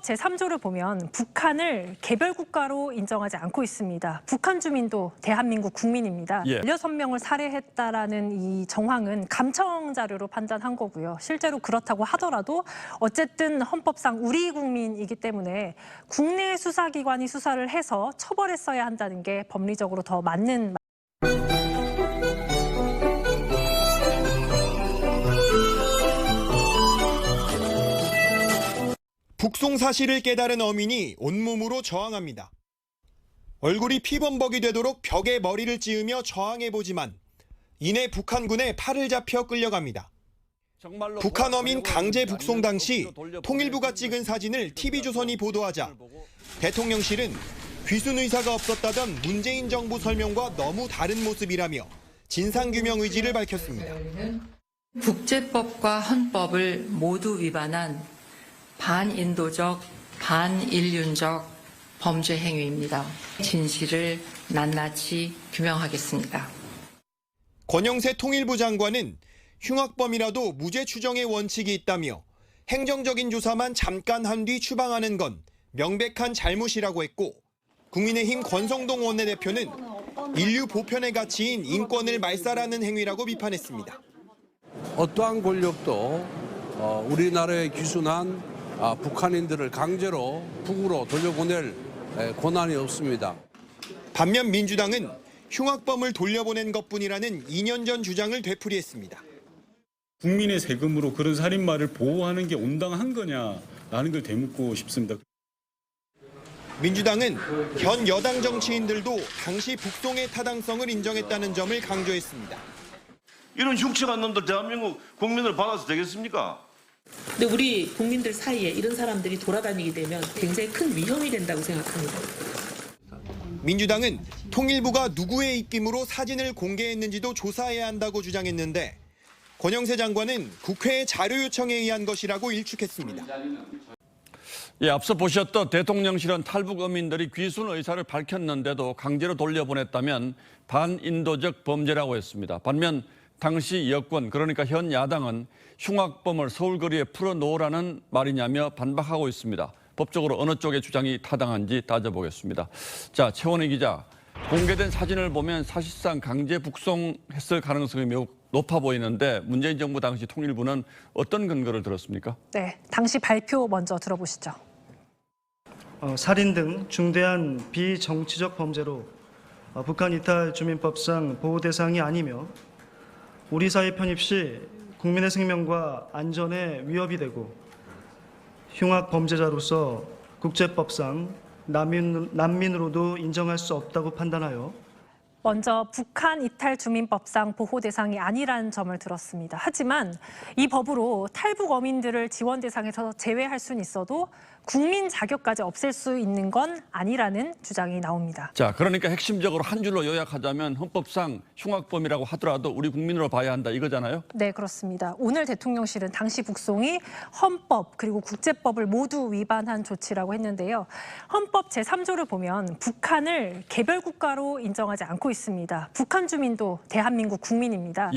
제3조를 보면 북한을 개별 국가로 인정하지 않고 있습니다. 북한 주민도 대한민국 국민입니다. 16명을 살해했다라는 이 정황은 감청 자료로 판단한 거고요. 실제로 그렇다고 하더라도 어쨌든 헌법상 우리 국민이기 때문에 국내 수사기관이 수사를 해서 처벌했어야 한다는 게 법리적으로 더 맞는 북송 사실을 깨달은 어민이 온몸으로 저항합니다. 얼굴이 피범벅이 되도록 벽에 머리를 찌으며 저항해보지만 이내 북한군에 팔을 잡혀 끌려갑니다. 북한 어민 강제 북송 당시 통일부가 찍은 사진을 TV조선이 보도하자 대통령실은 귀순 의사가 없었다던 문재인 정부 설명과 너무 다른 모습이라며 진상규명 의지를 밝혔습니다. 국제법과 헌법을 모두 위반한 반인도적, 반인륜적 범죄 행위입니다. 진실을 낱낱이 규명하겠습니다. 권영세 통일부 장관은 흉악범이라도 무죄 추정의 원칙이 있다며 행정적인 조사만 잠깐 한 뒤 추방하는 건 명백한 잘못이라고 했고, 국민의힘 권성동 원내대표는 인류 보편의 가치인 인권을 말살하는 행위라고 비판했습니다. 어떠한 권력도 우리나라에 귀순한 북한인들을 강제로 북으로 돌려보낼 권한이 없습니다. 반면 민주당은 흉악범을 돌려보낸 것뿐이라는 2년 전 주장을 되풀이했습니다. 국민의 세금으로 그런 살인마를 보호하는 게 온당한 거냐라는 걸 되묻고 싶습니다. 민주당은 현 여당 정치인들도 당시 북송의 타당성을 인정했다는 점을 강조했습니다. 이런 흉측한 놈들 대한민국 국민을 받아서 되겠습니까? 근데 우리 국민들 사이에 이런 사람들이 돌아다니게 되면 굉장히 큰 위험이 된다고 생각합니다. 민주당은 통일부가 누구의 입김으로 사진을 공개했는지도 조사해야 한다고 주장했는데 권영세 장관은 국회의 자료 요청에 의한 것이라고 일축했습니다. 앞서 보셨던 대통령실은 탈북 어민들이 귀순 의사를 밝혔는데도 강제로 돌려보냈다면 반인도적 범죄라고 했습니다. 반면 당시 여권, 그러니까 현 야당은 흉악범을 서울거리에 풀어놓으라는 말이냐며 반박하고 있습니다. 법적으로 어느 쪽의 주장이 타당한지 따져보겠습니다. 자, 최원희 기자, 공개된 사진을 보면 사실상 강제 북송했을 가능성이 매우 높아 보이는데 문재인 정부 당시 통일부는 어떤 근거를 들었습니까? 네, 당시 발표 먼저 들어보시죠. 살인 등 중대한 비정치적 범죄로 북한 이탈 주민법상 보호 대상이 아니며 우리 사회 편입 시 국민의 생명과 안전에 위협이 되고 흉악 범죄자로서 국제법상 난민으로도 인정할 수 없다고 판단하여 먼저 북한 이탈 주민법상 보호 대상이 아니라는 점을 들었습니다. 하지만 이 법으로 탈북 어민들을 지원 대상에서 제외할 수는 있어도 국민 자격까지 없앨 수 있는 건 아니라는 주장이 나옵니다. 자, 그러니까 핵심적으로 한 줄로 요약하자면 헌법상 흉악범이라고 하더라도 우리 국민으로 봐야 한다 이거잖아요? 네, 그렇습니다. 오늘 대통령실은 당시 북송이 헌법 그리고 국제법을 모두 위반한 조치라고 했는데요. 헌법 제3조를 보면 북한을 개별 국가로 인정하지 않고 있습니다. 북한 주민도 대한민국 국민입니다.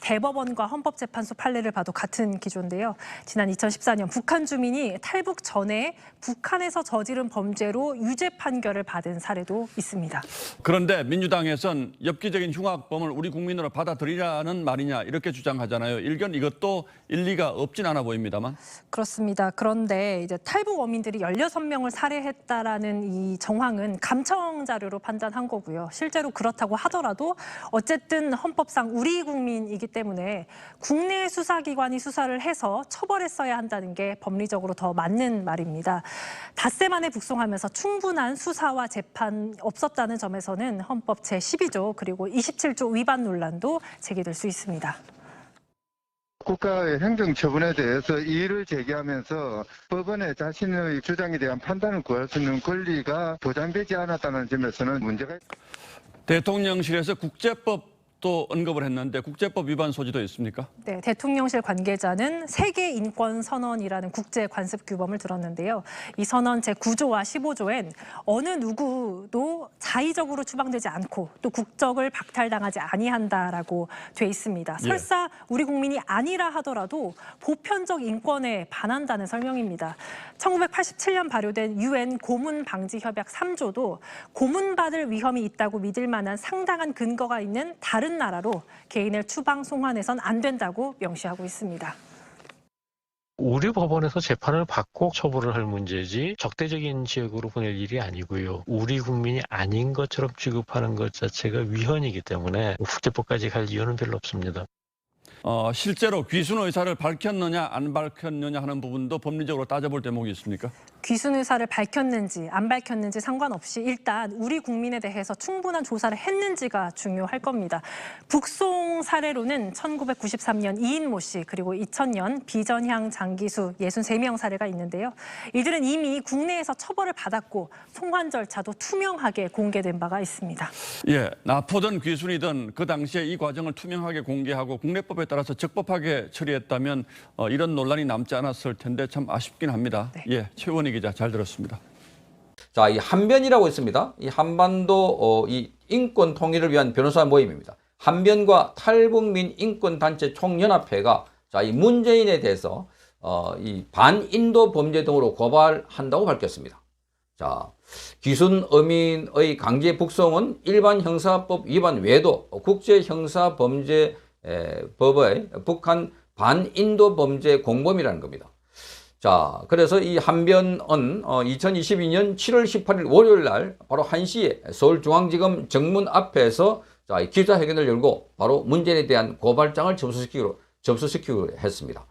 대법원과 헌법재판소 판례를 봐도 같은 기조인데요. 지난 2014년 북한 주민이 탈북 전에 북한에서 저지른 범죄로 유죄 판결을 받은 사례도 있습니다. 그런데 민주당에선 엽기적인 흉악범을 우리 국민으로 받아들이라는 말이냐 이렇게 주장하잖아요. 일견 이것도 일리가 없진 않아 보입니다만. 그렇습니다. 그런데 이제 탈북 어민들이 16명을 살해했다라는 이 정황은 감청 자료로 판단한 거고요. 실제로 그렇다고 하더라도 어쨌든 헌법상 우리 국민이기 때문에 국내 수사기관이 수사를 해서 처벌했어야 한다는 게 법리적으로 더 맞는 말입니다. 닷새 만에 북송하면서 충분한 수사와 재판 없었다는 점에서는 헌법 제12조 그리고 27조 위반 논란도 제기될 수 있습니다. 국가의 행정처분에 대해서 이의를 제기하면서 법원에 자신의 주장에 대한 판단을 구할 수 있는 권리가 보장되지 않았다는 점에서는 문제가 있습니다. 대통령실에서 국제법 국제법도 언급을 했는데 국제법 위반 소지도 있습니까? 네, 대통령실 관계자는 세계인권선언이라는 국제관습규범을 들었는데요. 이 선언 제9조와 15조엔 어느 누구도 자의적으로 추방되지 않고 또 국적을 박탈당하지 아니한다라고 돼 있습니다. 설사 우리 국민이 아니라 하더라도 보편적 인권에 반한다는 설명입니다. 1987년 발효된 UN 고문 방지 협약 3조도 고문받을 위험이 있다고 믿을 만한 상당한 근거가 있는 다른 나라로 개인을 추방 송환해선 안 된다고 명시하고 있습니다. 우리 법원에서 재판을 받고 처벌을 할 문제지 적대적인 지역으로 보낼 일이 아니고요. 우리 국민이 아닌 것처럼 취급하는 것 자체가 위헌이기 때문에 국제법까지 갈 이유는 별로 없습니다. 실제로 귀순 의사를 밝혔느냐 안 밝혔느냐 하는 부분도 법리적으로 따져볼 대목이 있습니까? 귀순 의사를 밝혔는지 안 밝혔는지 상관없이 일단 우리 국민에 대해서 충분한 조사를 했는지가 중요할 겁니다. 북송 사례로는 1993년 이인모 씨 그리고 2000년 비전향 장기수 63명 사례가 있는데요. 이들은 이미 국내에서 처벌을 받았고 송환 절차도 투명하게 공개된 바가 있습니다. 예, 납포든 귀순이든 그 당시에 이 과정을 투명하게 공개하고 국내법에 따라서 적법하게 처리했다면 이런 논란이 남지 않았을 텐데 참 아쉽긴 합니다. 네. 예, 최원희 기자 잘 들었습니다. 자, 이 한변이라고 있습니다. 이 한반도 이 인권 통일을 위한 변호사 모임입니다. 한변과 탈북민 인권단체 총연합회가 자, 이 문재인에 대해서 이 반인도 범죄 등으로 고발한다고 밝혔습니다. 자, 귀순 어민의 강제 북송은 일반 형사법 위반 외에도 국제 형사범죄 법의 북한 반인도 범죄 공범이라는 겁니다. 자, 그래서 이 한변은 2022년 7월 18일 월요일 날 바로 1시에 서울중앙지검 정문 앞에서 자, 기자회견을 열고 바로 문재인에 대한 고발장을 접수시키기로 했습니다.